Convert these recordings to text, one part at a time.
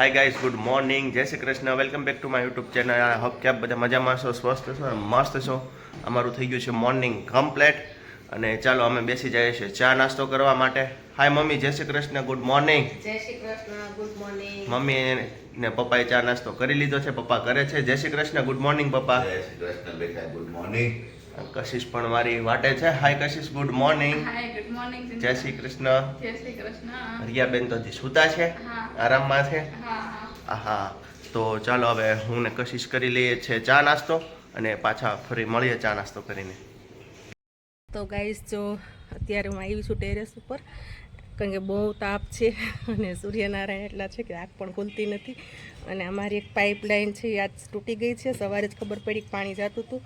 Hi guys, good morning, Jai Shri Krishna, welcome back to my YouTube channel. I hope કે આપ બધા મજામાં છો, સ્વસ્થ છો, મસ્ત છો. અમારું થઈ ગયું છે મોર્નિંગ કમ્પ્લેટ અને ચાલો અમે બેસી જઈએ છીએ ચા નાસ્તો કરવા માટે. હાય મમ્મી, જય Shri Krishna, good morning. Jai Shri Krishna, good morning. Mummy ને પપ્પાએ ચા નાસ્તો કરી લીધો છે, પપ્પા કરે છે. જય શ્રી કૃષ્ણ, ગુડ મોર્નિંગ પપ્પા. જય શ્રી કૃષ્ણ બેટા, ગુડ મોર્નિંગ. કશિશ પણ મારી વાટે છે. હાય કશિશ, ગુડ મોર્નિંગ. હાય, ગુડ મોર્નિંગ. જય શ્રી કૃષ્ણ. જય શ્રી કૃષ્ણ. રિયાબેન તો હજી સૂતા છે, હા. આરામમાં છે. હા. હા, તો ચાલો હવે હું ને કશિશ કરી લઈએ છે ચા નાસ્તો અને પાછા ફરી મળીએ ચા નાસ્તો કરીને. તો ગાઈસ, જો અત્યારે હું આવી છું ટેરેસ ઉપર, કારણ કે બહુ તાપ છે અને સૂર્યનારાયણ એટલા છે કે આંખ પણ ખુલતી નથી. અને અમારી એક પાઇપલાઇન છે એ આજ તૂટી ગઈ છે. સવારે જ ખબર પડી કે પાણી જતું હતું,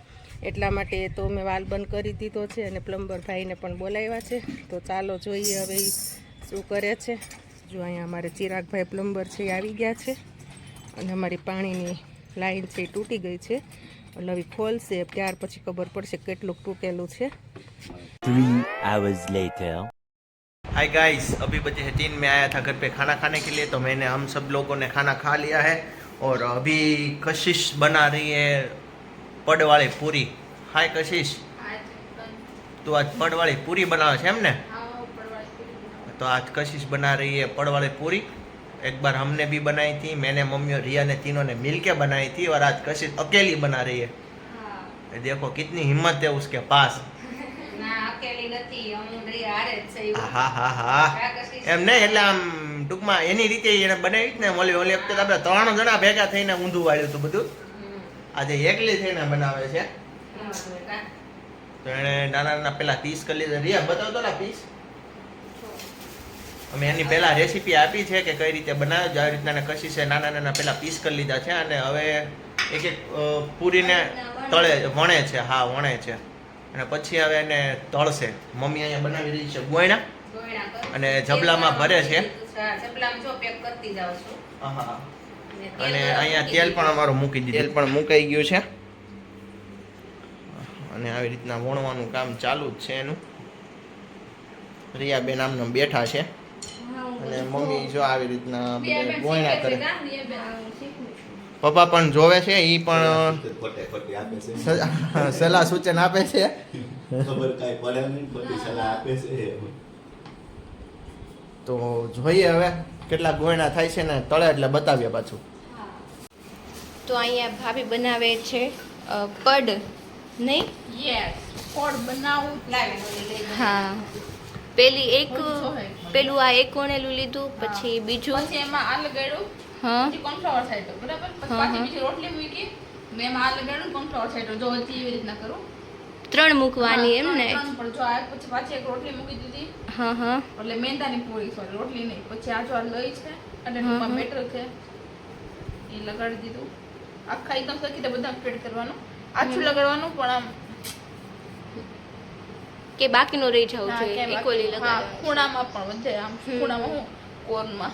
એટલા માટે તો મેં વાલ બંધ કરી દીધો છે અને પ્લમ્બર ભાઈને પણ બોલાવ્યા છે. તો ચાલો જોઈએ હવે એ શું કરે છે. જો અહીંયા અમારે ચિરાગભાઈ પ્લમ્બર છે એ આવી ગયા છે અને અમારી પાણીની લાઈન છે એ તૂટી ગઈ છે. એટલે હવે ખોલશે ત્યાર પછી ખબર પડશે કેટલું તૂટેલું છે. 3 hours later. हाय गाइस, अभी बजे है 3, मैं आया था घर पे खाना खाने के लिए, तो मैंने हम सब लोगों ने खाना खा लिया है और अभी कशिश बना रही है पड वाली पूरी. हाय कशिश, तो आज पड वाली पूरी बनावे છે એમ ને? तो आज कशिश बना रही है पड वाली पूरी. एक बार हमने भी बनाई थी, मैंने मम्मी और रिया ने तीनों ने मिलके बनाई थी और आज कशिश अकेली बना रही है. देखो कितनी हिम्मत है उसके पास. હા હા હા, એમ નહીં, એટલે આમ ટૂંકમાં એની રીતે એને બનાવી જ ને. ઓલી વખતે આપણે 3 જણા ભેગા થઈને ઊંધું વાળ્યું હતું બધું. આજે એકલી થઈને બનાવે છે. તો એને નાના નાના પેલા પીસ કરી લીધા. રિયા બતાવતો ને પીસ. અમે એની પહેલા રેસીપી આપી છે કે કઈ રીતે બનાવે. આવી રીતના કશીશે નાના નાના પેલા પીસ કરી લીધા છે અને હવે એક એક પૂરીને તળે વણે છે. હા, વણે છે અને પછી હવે એને તળશે. મમ્મી અહીંયા બનાવી રહી છે ગોયણા અને જબલામાં ભરે છે. હા, અને અહીંયા તેલ પણ અમારું મૂકી દીધું. તેલ પણ મુકાઈ ગયું છે અને આવી રીતના વણવાનું કામ ચાલુ જ છે એનું. રિયાબેન આમને બેઠા છે અને મમ્મી જો આવી રીતના બધા ગોયણા કરે. પપ્પા પણ જોવે છે, એ પણ ખોટે ખોટી આપે છે, સલાહ સૂચન આપે છે. ખબર કાંઈ પડે નહીં, ખોટી સલાહ આપે છે. તો જોઈએ હવે કેટલા ગોયણા થાય છે ને તળે એટલે બતાવીએ પાછું. તો અહીંયા ભાભી બનાવે છે પડ, નહીં? યસ, કોડ બનાવું. હા, પેલું આ એક વણેલું લીધું, પછી બીજું, પછી એમાં આ લગાડ્યું, હા, પછી કોર્નફ્લાવર સાઈડ, બરાબર. પછી પાછી બીજી રોટલી મૂકી, મેં એમાં આ લગાડ્યું, કોર્નફ્લાવર સાઈડ. જો હજી એવી રીતના કરું. 3 મૂકવાની એમ ને? ત્રણ, પણ જો આ પછી પાછી એક રોટલી મૂકી દીધી. હા હા, એટલે મેંદાની પૂરી, સોરી રોટલી નહીં. પછી આ જો આ લઈ છે અને ટૂંકમાં બેટર છે એ લગાડી દીધું. આખા એકદમ સરખી રીતે બધા સ્પ્રેડ કરવાનું. આછું લગાડવાનું, પણ આમ કે બાકીનો રહી જવું જોઈએ, ઇક્વલી હા, લગાડવાનું. ખૂણામાં પણ વધે. આમ ખૂણામાં હું કોર્નમાં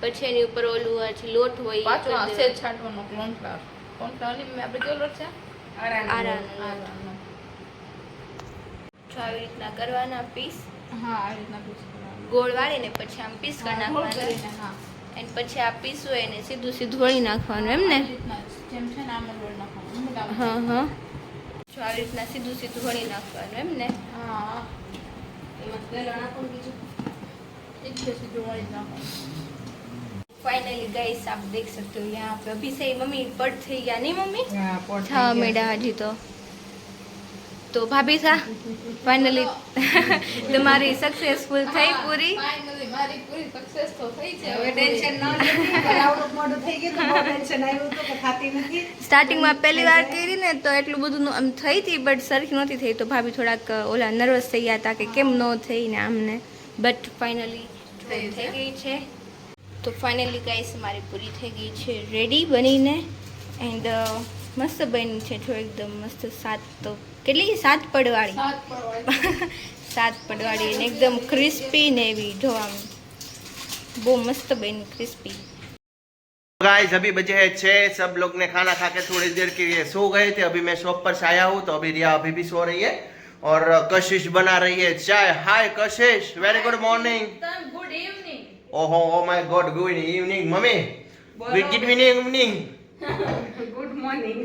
પછી એની ઉપર ઓલું આ જે લોટ હોય પાછું આ સેજ છાંટવાનો. કોર્નફ્લાવર, કોર્નફ્લાવર ની આપણે કેવો લોટ છે? આરાનો લોટ. આરાનો. જો આવી રીતના કરવાના પીસ, હા, આ રીતના પીસ કરવાનું. ગોળ વાળીને પછી આમ પીસ કરી હા, ગોળ કરીને, નાખવાના. હા. અને પછી આ પીસ હોય એને સીધું સીધું વળી નાખવાનું એમ ને? આ રીતના જેમ છે ને આમ જ વળી નાખવાનું. મોટા હા હા, જો આવી રીતના સીધું સીધું વળી નાખવાનું એમ ને? હા, એમાં પેલો નાખો ને બીજું. એક બે સીધું વળી નાખવાનું. फाइनली गाइस, आप देख सकते हो यहाँ पे अभी से मम्मी पड़ थी या नहीं मम्मी? હા, પોટ हाँ मेडा हजी तो भाभी सा फाइनली तुम्हारी सक्सेसफुल થઈ પૂરી. ફાઇનલી મારી પૂરી સક્સેસ તો થઈ છે. હવે ટેન્શન ન લેતી. આવડું મોડું થઈ ગયું તો બહુ ટેન્શન આવ્યું હતું કે ખાતી નથી. સ્ટાર્ટિંગમાં પહેલી વાર કરી ને તો એટલું બધું આમ થઈ હતી, બટ સરખી નહોતી થઈ. તો ભાભી થોડાક ઓલા નર્વસ થઈ ગયા હતા કે કેમ ન થઈ ને આમને, બટ ફાઇનલી થઈ ગઈ છે. તો ફાઇનલી ગાઈસ મારી પૂરી થઈ ગઈ છે રેડી બનીને. એન્ડ મસ્ત બની છે, જો એકદમ મસ્ત. 7 તો કેટલી 7 પડવાળી, 7 પડવાળી અને એકદમ ક્રિસ્પી ને એવી. જો આમ બહુ મસ્ત બની, ક્रिस्पी. गाइस, अभी बजे है 6, सब लोग ने खाना खा के थोड़ी देर के लिए सो गए थे. अभी मैं शॉप पर से आया हूँ, तो अभी रिया अभी भी सो रही है और कशिश बना रही है चाय. Hi Kashish, very good morning. Good evening. ओहो, oh my god, good evening. Mummy good evening good morning.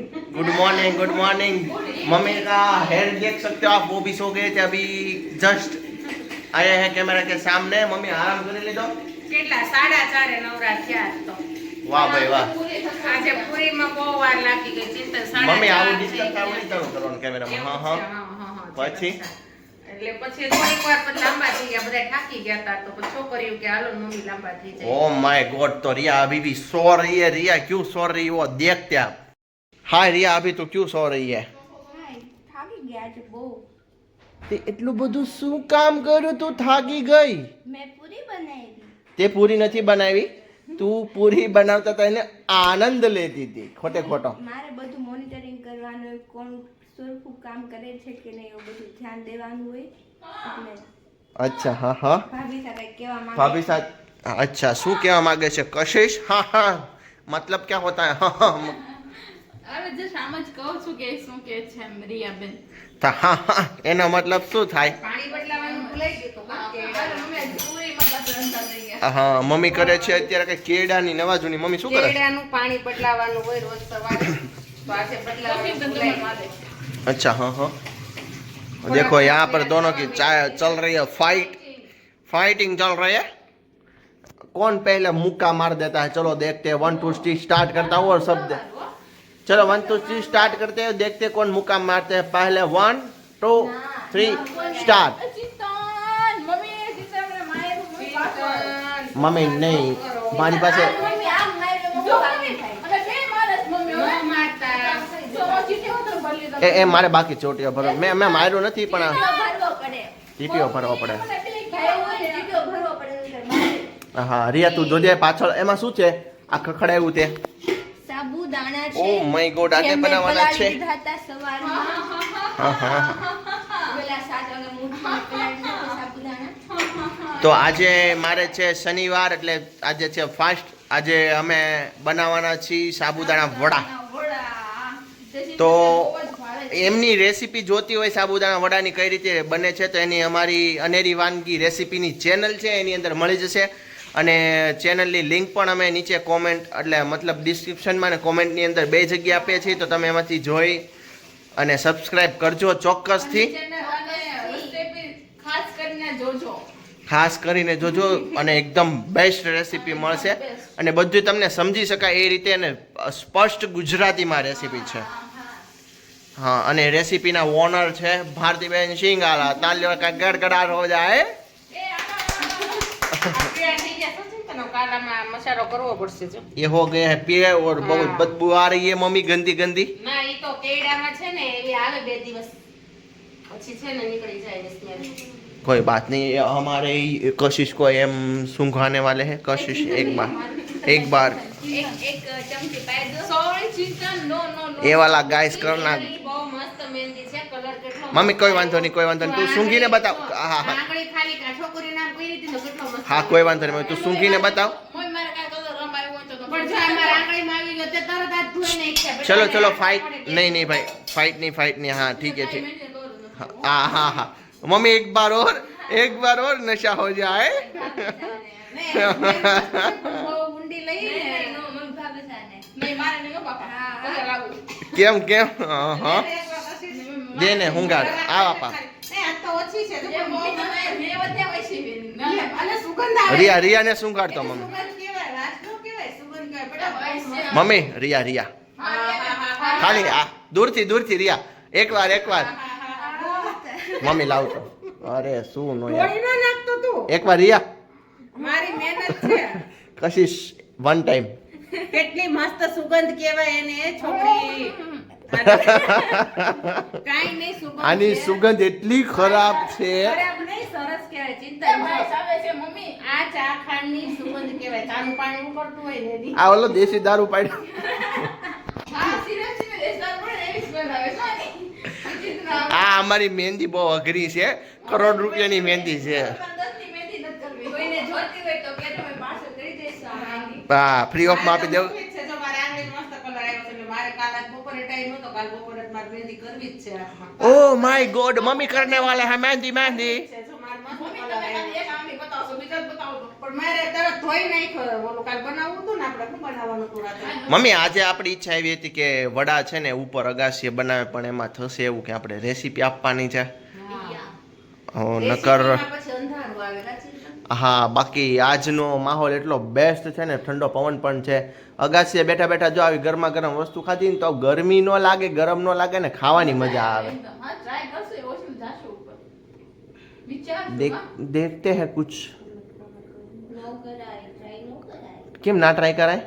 Good morning. Mummy का हेयर देख सकते हो आप, वो भी सो गए थे, अभी जस्ट आए हैं कैमरा के सामने। मम्मी आराम कर लीधो। કેટલા 4:30 નવરા થયા તો વાહ ભાઈ વાહ। આજે પૂરીમાં બહુ વાર લાગી ગઈ ચિંતન 4:30 મમ્મી આવું ડિસ્ટર્બ આવું નહીં કરવાનું કેમેરામાં। હા પછી એટલે પછી થોડીક વાર પછી લાંબા થઈ ગયા, બધા થાકી ગયા હતા તો પછી છોકરીઓ કે હાલો મમ્મી લાંબા થઈ જાય। ओ माय गॉड, तो रिया अभी भी सो रही है। रिया क्यों सो रही है वो देखते आप। हाय रिया, अभी तो क्यों सो रही है? થાકી ગયા છે બહુ। તે એટલું બધું શું કામ કર્યું? તું થાકી ગઈ? મેં પૂરી બનાવી। તે પૂરી નથી બનાવી, તું પૂરી બનાવતા હતા એને આનંદ લેતી હતી ખોટે ખોટો। મારે બધું મોનિટરિંગ કરવાનું, કોણ સરખું કામ કરે છે કે નહીં એવું બધું ધ્યાન દેવાનું હોય એટલે અચ્છા હા હા ભાભી સાથે કહેવા માંગે ભાભી સાથ અચ્છા શું કહેવા માંગે છે કશિશ? હા હા मतलब क्या होता है? हाँ हाँ અરે જસ્ટ આમ જ કહું છું કે શું કે છે એમ રિયાબેન। તો હા હા એનો મતલબ શું થાય? પાણી બદલાવાનું ભૂલાઈ ગયું તો અરે મમ્મી આજ પૂરીમાં પાછળ અંતર થઈ ગયા। હા મમ્મી કરે છે અત્યારે કઈ કેળાની નવાજુની। મમ્મી શું કરે છે? કેળાનું પાણી બદલાવાનું હોય રોજ સવારે, તો આજે બદલાવાનું ભૂલાઈ ગયું। अच्छा हाँ हाँ देखो यहाँ पर दोनों की चल रही है फाइटिंग चल रही है। कौन पहले मुक्का मार देता है? चलो देखते हैं। 1 2 3 स्टार्ट करता हूँ और सब चलो 1 2 3 स्टार्ट करते हैं, देखते हैं कौन मुक्का मारते हैं पहले। 1 2 3 स्टार्ट। ચિંતન મમ્મી ચિંતન મારું મમ્મી પાછળ मम्मी नहीं मारी पास મમ્મી આમ મારે જો મમ્મી મમ્મી અને બે મારસ મમ્મી હવે મારતા સો ચીટી હોતો ભલી દો ए मारे बाकी चोटियो भरो। मैं मार्यो नहीं पण ભરવો પડે ટીટીઓ ભરવો પડે। ભાઈ હોય ને ટીટીઓ ભરવો પડે નહીંતર મારે હા रिया तू જોજે પાછળ એમાં શું છે આ ખખડાયું તે? સાબુદાણા ઓ છે માય ગોડ આજે જે મેં બનાવવાના છે। પલાળી દીધા હતા સવારમાં હા હા પેલા સાજાને મૂઠમાં પલાળી દીધા સાબુદાણા। તો આજે મારે છે શનિવાર એટલે આજે છે ફાસ્ટ। આજે અમે બનાવવાના છીએ સાબુદાણા વડા। તો એમની રેસીપી જોતી હોય સાબુદાણા વડાની કઈ રીતે બને છે તો એની અમારી અનેરી વાનગી રેસીપીની ચેનલ છે એની અંદર મળી જશે। અને ચેનલની લિંક પણ અમે નીચે કોમેન્ટ એટલે મતલબ ડિસ્ક્રિપ્શનમાં અને કોમેન્ટની અંદર બે જગ્યા આપીએ છીએ, તો તમે એમાંથી જોઈ અને સબસ્ક્રાઈબ કરજો ચોક્કસથી। ખાસ કરીને જોજો ખાસ કરીને જોજો અને એકદમ બેસ્ટ રેસીપી મળશે અને બધું તમને સમજી શકાય એ રીતે અને સ્પષ્ટ ગુજરાતીમાં રેસીપી છે। હા અને રેસીપીના ઓનર છે ભારતીબેન શિંગાલા। તાલ્યો કા ગડગડાટ હો જાય। કાલામાં મસાલો કરવો પડશે જો। ये हो गए हैं पे और बहुत बदबू आ रही है मम्मी गंदी गंदी। ના ઈ તો કેળામાં છે ને એવી આવે 2 દિવસ પછી છે ને નીકળી જાય સ્મેલ। कोई बात नहीं, हमारे कशिश को एम सूंघाने वाले हैं। कशिश एक बार એક ચમચી પાઈ દો। સોરી ચિંતન નો નો નો ये वाला गाइस करना। બહુ મસ્ત મહેંદી છે, કલર કેટલો मम्मी कोई वांधो नहीं कोई वांधो नहीं, तू सूंघीने बताव। हाँ हाँ આંગળી ખાલી કા છોકરી નામ કોઈ રીતે કેટલો મસ્ત। हाँ कोई वांधो नहीं, तू सूंघीने बताव। મમ્મી મારે કાંઈ કલર રમાયો હોય તો પણ જો અમાર આંગળીમાં આવી ગયો તે તરત હાથ ધોઈને નાખ્યા। चलो चलो फाइट नहीं नहीं भाई फाइट नहीं। हाँ ठीक है ठीक। हाँ हाँ हाँ मम्मी एक बार और नशा हो जाए। બહુ ઊંડી લઈને નો મમ્મી ભાભી સાથે નહીં મારે નહીં હો બાપા પગે લાગુ કેમ કેમ? હા દે ને હુંગાડ આ બાપા। આ તો ઓછી છે એ બહુ તમે મેં વધ્યા હોય છે બેન અને સુગંધ આવે। रिया ने શુંગાડતો મમ્મી। સુગંધ કેવાય, વાસ નો કેવાય, સુગંધ કેવાય। બટા મમ્મી रिया ખાલી આ દૂરથી रिया એક વાર મમ્મી લાવ તો। અરે શું નો યાર તોડી ન નાખતો તું। એક વાર रिया મારી મહેનત છે। Kashish one time. કેટલી મસ્ત સુગંધ કેવાય એને છોકરી। કાઈ નહીં સુગંધ આની છે। સુગંધ એટલી ખરાબ છે। ખરાબ નહીં, સરસ કહેવાય। ચિંતા ભાઈ સાવે છે મમ્મી આ ચા ખાંડની સુગંધ કહેવાય। ચાનું પાણી ઉકળતું હોય ને એની। આ ઓલો દેશી દારૂ પાડ્યો। હા સિરિયસલી રેસ્ટર પણ એવી સ્મેલ આવે છે આ અમારી મહેંદી બહુ અઘરી છે, કરોડ રૂપિયાની મહેંદી છે। દસની મહેંદી નથી કરવી કોઈને જોતી હોય તો કે તમે પાછળ કરી દેશો આ મહેંદી। હા ફ્રી ઓફમાં આપી દેવું। છે જો મારે આંગળીમાં મસ્ત કલર આવ્યો છે એટલે મારે કાલ આજ બપોરે ટાઈમ હતો, કાલ બપોરે જ મારે મહેંદી કરવી જ છે હાથમાં। ओ माय गॉड मम्मी करने वाले हैं मेहंदी। છે જો મારે મમ્મી તમે ખાલી એક આમ બતાવશો બીજા જ બતાવો તો. પણ મારે તરત ધોઈ નાખ્યો ઓલું કાલ બનાવવું હતું ને આપણે શું બનાવવાનું હતું રાતે મમ્મી આજે આપણી ઈચ્છા એવી હતી કે વડા છે ને ઉપર અગાસીએ બનાવે પણ એમાં થશે એવું કે આપણે રેસીપી આપવાની છે નકર પછી અંધારું આવે કાચી હા બાકી આજનો માહોલ એટલો બેસ્ટ છે ને ઠંડો પવન પણ છે અગાસીએ બેઠા બેઠા જો આવી ગરમા ગરમ વસ્તુ ખાધી ને તો ગરમી ન લાગે ગરમ ન લાગે ને ખાવાની મજા આવે એકદમ. હા ટ્રાય કરશો એ ઓછું જાશો ઉપર વિચાર देखते हैं कुछ નો કરાય ટ્રાય નો કરાય કેમ ના ટ્રાય કરાય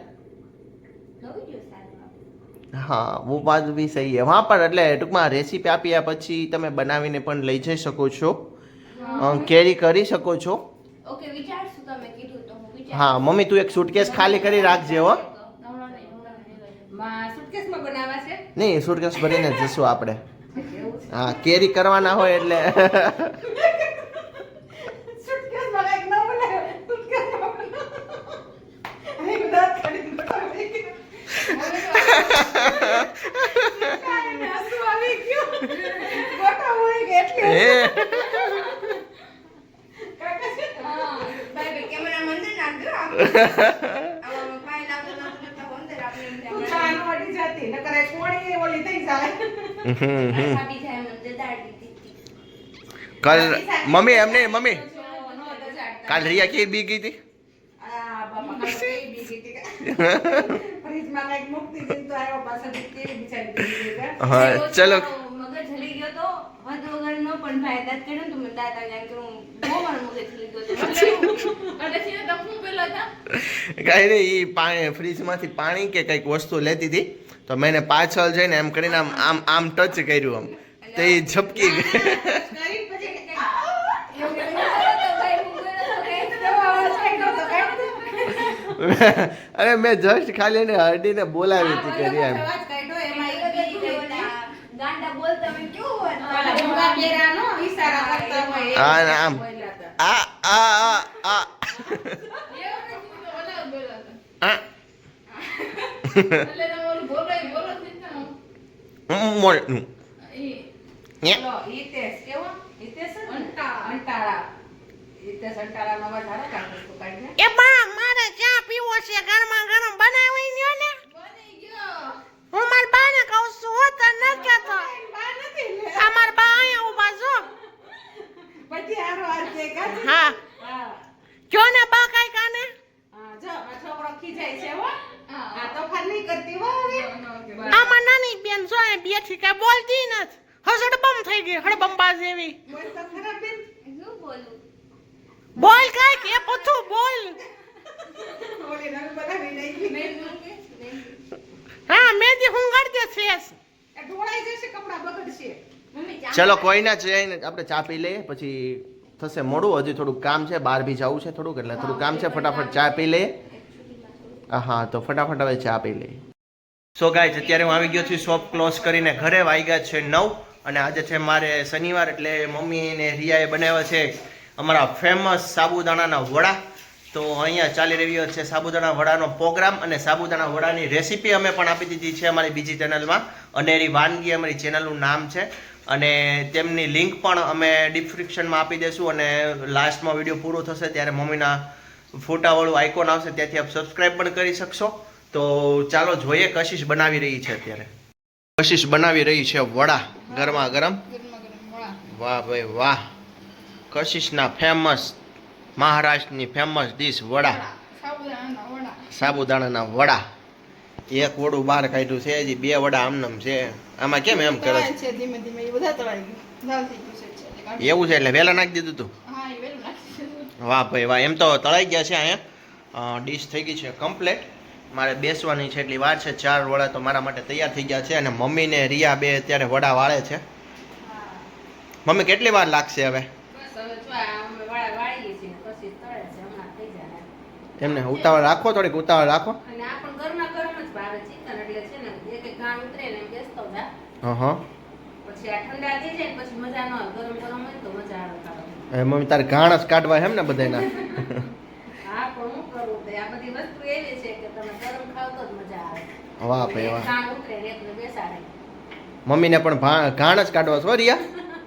નવું જો સારું હા वो बात भी सही है वहाँ पर એટલે ટૂંકમાં રેસીપી આપ્યા પછી તમે બનાવીને પણ લઈ જઈ શકો છો કેરી કરી શકો છો ઓકે વિચારશું તમે કીધું તો હું વિચાર હા મમ્મી તું એક સુટકેસ ખાલી કરી રાખજે હો માં સુટકેસમાં બનાવવા છે નહીં સુટકેસ ભરીને જશું આપણે હા કેરી કરવાના હોય એટલે સુટકેસમાં કંઈક ન બનાવે સુટકેસમાં બનાવે એક દાંત કાઢીને બનાવે કાંઈ હસવું આવી ગયું ગોટા હોય કે એટલે એ કાકા છે હા ભાઈ કેમેરા મંદિર નાખજો આમાં ફાઇલ આવતો તો અંદર આપણે તું ચા નો અડી જાતી નકર એ કોણી ઓલી થઈ જાય ફાટી જાય મંદિર દાડી દીધી કાલ મમ્મી એમને મમ્મી નો દજાડતા કાલ રિયા કેવી બી ગઈ હતી આ બાપા કાલ કેવી બીજી હતી ફ્રીજમાં કંઈક મૂકતી હતી તો આવ્યો પાછળથી કેવી બિચારી બીજી ગઈ હા ચલો મગજ હલી ગયો તો હદ વગર નો પણ ભાઈ દાંત કાઢ્યો ને તો મને દાંત આવ્યા કે હું બહુ મારો મગજ હલી ગયો તો એટલે સીધા તમે શું પેલા હતા કાંઈ નહીં એ પાણી ફ્રીજમાંથી પાણી કે કંઈક વસ્તુ લેતી હતી તો મેં પાછળ જઈને એમ કરીને આમ આમ આમ ટચ કર્યું આમ તો એ ઝપકી ગઈ કરીને પછી એવું કે ભાઈ હું ગયો તો કઈ દવા વાળો કંઈક નહોતો કાઢતો અરે મેં જસ્ટ ખાલી એને હરડીને બોલાવી હતી કે રિયા એમ અવાજ કાઢ્યો એમાં એમાં એક બીજી ગઈ હતી. ગાંડા બોલતા હોય કેવું હોય ઓલા ભૂંગા પહેર્યાનો ઈશારા કરતા હોય એ આ ને આમ. બોલ્યા હતા. આ એવું નથી તો ઓલા બોલા હતા આ એટલે તમે ઓલું બોલો ચિંતા મોળનું એ ચલો, હિતેશ કેવો? હિતેશ જ ને? અંટાળા. હિતેશ અંટાળાનો અવાજ હારો કાઢતો હતો, કાઢને. એ બા મારે ચા પીવો છે ગરમા ગરમ બનાવી લ્યો ને બની ગયો હું માર બાને કહું છું હો તને ન કહેતો બા નથી લે. આ માર બા અહીંયા ઊભા છો પછી હારો હાર કે કાઢ. હા હા. કયો ને બા કાઈ કાને હા, જો આ છોકરો ખીજાય છે હો. હા. આ તોફાન નહીં કરતી હો હવે. આમાં નાની બેન જો એ બેઠી કઈ બોલતી નથી હસડબમ થઈ ગઈ હડબંબા જેવી બોલ તો ખરા બેન. શું બોલું બોલ કાઈ કે પથું બોલ ઓલી નવી બનાવી નાખી. હા મેદી હું ગળ દે ફેસ એ ઢોળાઈ જશે, કપડાં બગડશે. મમ્મી ચા ચલો કોઈ ના જઈને આપણે ચા પી લઈએ પછી થશે મોડું હજી થોડું કામ છે બહાર બી જવું છે થોડુંક એટલે થોડું કામ છે ફટાફટ ચા પી લઈએ હા તો ફટાફટ હવે ચા પી લઈએ સો ગાઈઝ અત્યારે હું આવી ગયો છું શોપ ક્લોઝ કરીને ઘરે વાગ્યા છે 9 અને આજે છે મારે શનિવાર એટલે મમ્મી ને રિયાએ બનાવ્યા છે અમારા ફેમસ સાબુદાણાના વડા તો અહીંયા ચાલી રહ્યો છે સાબુદાણા વડાનો પ્રોગ્રામ અને સાબુદાણા વડાની રેસીપી અમે પણ આપી દીધી છે અમારી બીજી ચેનલમાં અનેરી વાનગી અમારી ચેનલનું નામ છે અને તેમની લિંક પણ અમે ડિસ્ક્રિપ્શનમાં આપી દઈશું અને લાસ્ટમાં વિડીયો પૂરો થશે ત્યારે મમ્મીના ફોટાવાળું આઇકોન આવશે ત્યાંથી આપ સબસ્ક્રાઈબ પણ કરી શકશો તો ચાલો જોઈએ કશિશ બનાવી રહી છે અત્યારે કશિશ બનાવી રહી છે વડા ગરમા ગરમ ગરમા ગરમ વડા વાહ ભાઈ વાહ કશિશના ફેમસ મહારાષ્ટ્રની ફેમસ ડીશ વડા સાબુદાણાના વડા સાબુદાણાના વડા એક વડું બહાર કાઢ્યું છે હજી બે વડા આમનમ છે આમાં કેમ એમ કરે તળાય છે ધીમે ધીમે એ બધા તળાઈ ગયું લાલ થઈ ગયું છે છે એવું છે એટલે વહેલા નાખી દીધું તું હા એ વેલું નાખી દીધું વાહ ભાઈ વાહ એમ તો તળાઈ ગયા છે અહીંયા ડીશ થઈ ગઈ છે કમ્પ્લેટ મારે બેસવાની છે એટલી વાર છે 4 વડા તો મારા માટે તૈયાર થઈ ગયા છે અને મમ્મી ને રિયા બે અત્યારે વડા વાળે છે મમ્મી કેટલી વાર લાગશે હવે બસ હવે જો આ અમે વાળીએ છીએ પછી તળે છે હમણાં થઈ જાય. એમને ઉતાવળ રાખો થોડીક ઉતાવળ રાખો અને આ પણ ગરમા ગરમ જ ભાવે ચિકન એટલે છે ને એક એક ગાણ ઉતરે ને એમ બેસતો જા હા પછી આ ઠંડા થઈ જાય ને પછી મજા ન આવે ગરમ ગરમ હોય તો મજા આવે ખાવાની. હવે મમ્મી તારે ઘાણ જ કાઢવા એમ ને બધાના હા પણ હું કરું તે આ બધી વસ્તુ એવી છે કે તમે ગરમ ખાવ તો જ મજા આવે. વાહ ભાઈ વાહ ગાણ ઉતરે ને એકને બેસાડે. મમ્મીને પણ ઘાણ જ કાઢવા છો રિયા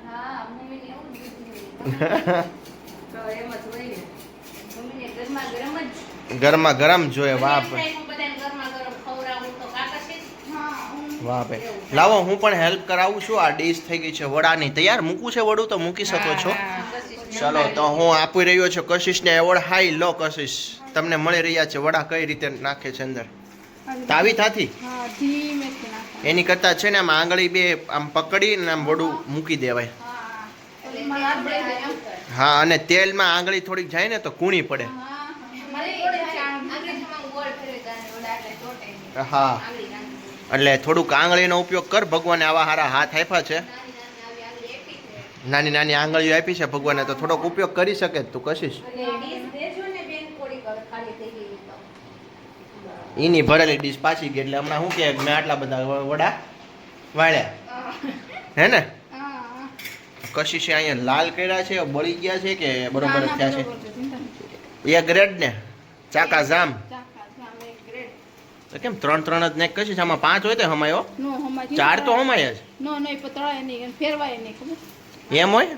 હા મમ્મીને એવું જ કીધું. તો એમ જ હોય ને. મમ્મીને ગરમા ગરમ જ ગરમા ગરમ જોઈએ. વાહ એમ થાય હું બધાને ગરમા ગરમ ખવડાવું તો કાકા છે વાહ ભાઈ, લાવો હું પણ હેલ્પ કરાવું છું. આ ડીશ થઈ ગઈ છે વડાની તૈયાર. મૂકવું છે વડું તો મૂકી શકો છો. ચલો તો હું આપી રહ્યો છું કશિશને એવોર્ડ. હાઈ લો કશિશ, તમને મળી રહ્યા છે વડા. કઈ રીતે નાખે છે અંદર તાવી થાથી. હા ધીમેથી નાખો. એની કરતા છે ને આમ આંગળી બે આમ પકડી ને આમ વડું મૂકી દેવાય. એમાં હાથ દઈ દે એમ. હા, અને તેલમાં આંગળી થોડીક જાય ને તો કૂણી પડે. હા, એટલે થોડુંક આંગળીનો ઉપયોગ કર. ભગવાને આવા હારા હાથ આપ્યા છે, નાની નાની આંગળીઓ આપી છે ભગવાને, તો થોડોક ઉપયોગ કરી શકે તું કશીશ. એની ભરેલી ડીશ પાછી ગઈ એટલે હમણાં શું કે મેં આટલા બધા વડા વાળ્યા હે ને. કશીશે અહીંયા લાલ કર્યા છે, બળી ગયા છે કે બરોબર જ થયા છે? એ ગ્રેડ ને ચાકા જામ તો કેમ 3 જ નાખ કશીશ? આમાં 5 હોય તો હમાયો. નો હમાય 4 તો હમાય જ. નો નહીં પતળાય નહીં ફેરવાય નહીં ખબર. એમ હોય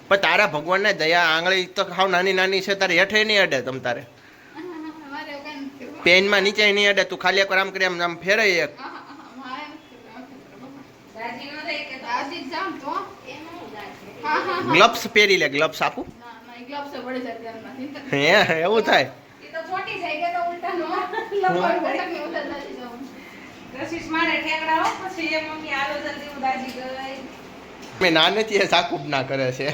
પણ તારા ભગવાનને દયા, આંગળી તો ખાવ નાની નાની છે, તારે હેઠે નહીં અડે. તમ તારે પેનમાં નીચે નહીં અડે. તું ખાલી એક આમ કરી આમ ફેરાય એક. ગ્લવ્સ પહેરી લે. ગ્લવ્સ આપું હે? એવું થાય? મેં નાનેથી સાકુબ ના કરે છે.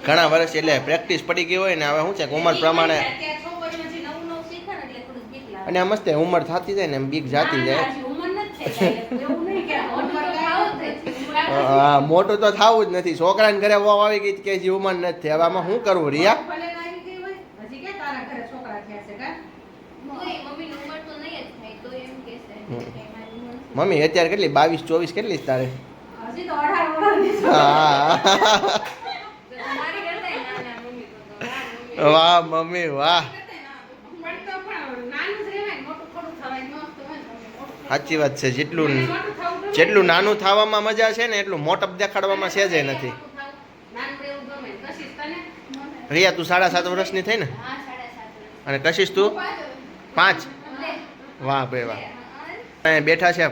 ઘણા વર્ષ એટલે પ્રેક્ટિસ પડી ગઈ હોય ને. હવે શું છે કે ઉંમર પ્રમાણે, અને આ મસ્ત ઉંમર થતી જાય ને એમ બીક જાતી જાય. હા, મોટું તો થવું જ નથી. છોકરાને ઘરે વહુ આવી ગઈ કે હજી ઉંમર નથી. હવે આમાં શું કરવું રિયા? મમ્મી અત્યારે કેટલી 22-24 કેટલી તારે? વાહ મમ્મી વાહ, સાચી વાત છે. જેટલું નાનું થવામાં મજા છે ને એટલું મોટપ દેખાડવામાં સેજે નથી. રિયા તું 7.5 વર્ષની થઈ ને? અને કશીશ તું 5? વાહ ભાઈ વાહ. અહીંયા બેઠા છે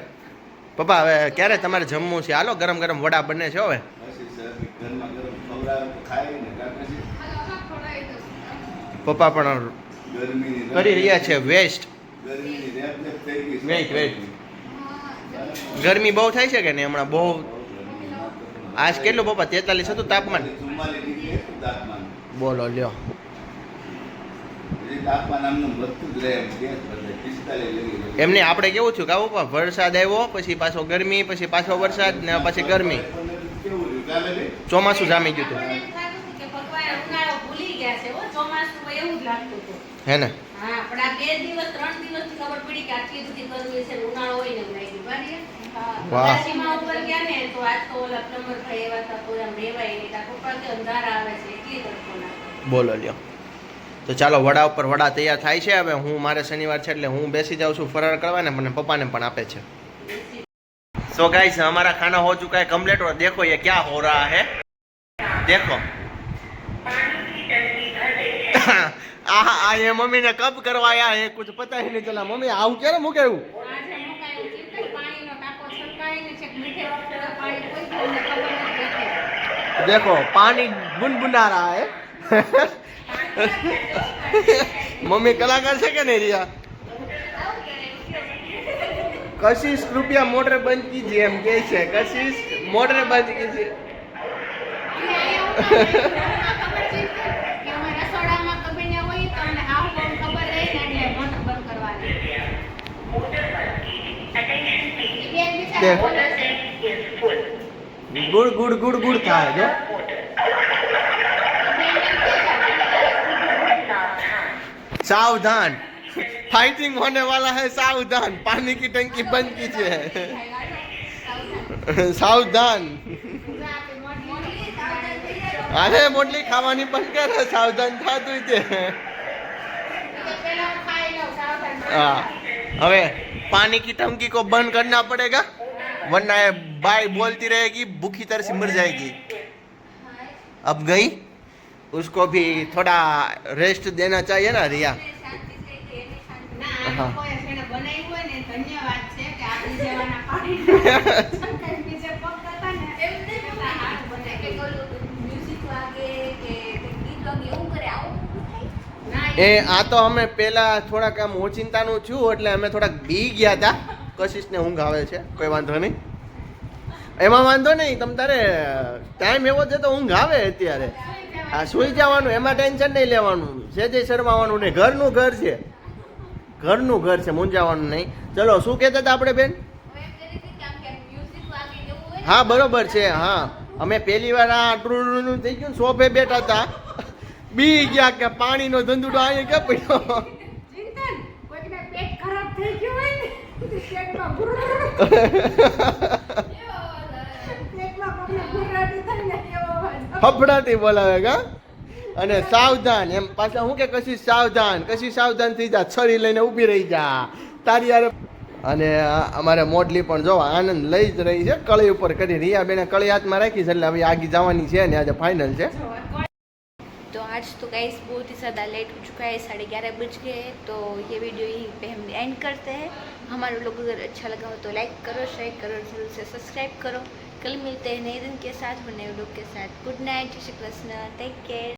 પપ્પા. હવે ક્યારે તમારે જમવું છે? હાલો ગરમ ગરમ વડા બને છે હવે. પપ્પા પણ કરી રહ્યા છે વેસ્ટ. વેઇટ ગરમી બહુ થાય છે કે નહીં હમણાં? બહુ. આજ કેટલું પપ્પા? 43 હતું તાપમાન. બોલો લ્યો. એમને આપણે કેવું થયું કા પપ્પા? વરસાદ આવ્યો પછી પાછો ગરમી, પછી પાછો વરસાદ ને પછી ગરમી. ચોમાસું જામી ગયું હતું હે ને? વાહ બોલો લ્યો. તો ચાલો વડા ઉપર વડા તૈયાર થાય છે. હવે હું, મારે શનિવાર છે એટલે હું બેસી જાઉં છું ફરાર કરવા ને. મને પપ્પાને પણ આપે છે. सो गाइस हमारा खाना हो चुका है कम्प्लीट और देखो ये क्या हो रहा है. देखो ये मम्मी ने कब करवाया है कुछ पता ही नहीं चला. मम्मी आऊ क्या मुके देखो पानी गुनगुना रहा है. मम्मी कलाकार से क्या नहीं रिया. कशिश कृपया मोटर बंद कीजिए हम कैसे. कशिश मोटर बंद कीजिए. गुड़ गुड़ गुड़ गुड़ था जो. सावधान फाइटिंग होने वाला है. सावधान पानी की टंकी बंद कीजिए. सावधान. अरे मोटली खावानी बंद कर. सावधान था तू इथे. हाँ હવે पानी की टंकी को बंद करना पड़ेगा. वरना ये बाई बोलती रहेगी, भूखी तरह से मर जाएगी। अब गई, उसको भी थोड़ा रेस्ट देना चाहिए ना रिया। हाँ એ આ તો અમે પેલા થોડાક આમ ઓચિંતાનું છું એટલે અમે થોડાક બી ગયા હતા. કશિશને ઊંઘ આવે છે, કોઈ વાંધો નહીં, એમાં વાંધો નહીં. તમ તારે ટાઈમ એવો છે તો ઊંઘ આવે અત્યારે. આ સુઈ જવાનું, એમાં ટેન્શન નહીં લેવાનું, સેજે શરમાવાનું નહીં. ઘરનું ઘર છે, ઘરનું ઘર છે, મૂંઝાવાનું નહીં. ચલો શું કહેતા હતા આપણે બેન? હા બરોબર છે. હા અમે પહેલી વાર આ ટ્રુનું થઈ ગયું, સોફે બેઠા હતા, બી ગયા કે પાણીનો ધંધુડો અહીંયા ક્યાં પડ્યો. ફફડાટી બોલાવે કા. અને સાવધાન એમ પાછા હું કે કશી સાવધાન થઈ જા, છરી લઈને ઊભી રહી જા તારી યાર. અને અમારે મોડલી પણ જો આનંદ લઈ જ રહી છે, કળી ઉપર કરી. રિયા બેને કળી હાથમાં રાખી છે એટલે હવે આગી જવાની છે ને આજે ફાઇનલ છે. तो आज तो गाइस बहुत ही ज़्यादा लेट हो चुका है, 11:30 बज गए हैं. तो ये वीडियो यहीं पे हम एंड करते हैं. हमारे लोग अगर अच्छा लगा हो तो लाइक करो, शेयर करो, जरूर से सब्सक्राइब करो. कल मिलते हैं नए दिन के साथ और नए लोग के साथ. गुड नाइट, जय श्री कृष्ण, टेक केयर.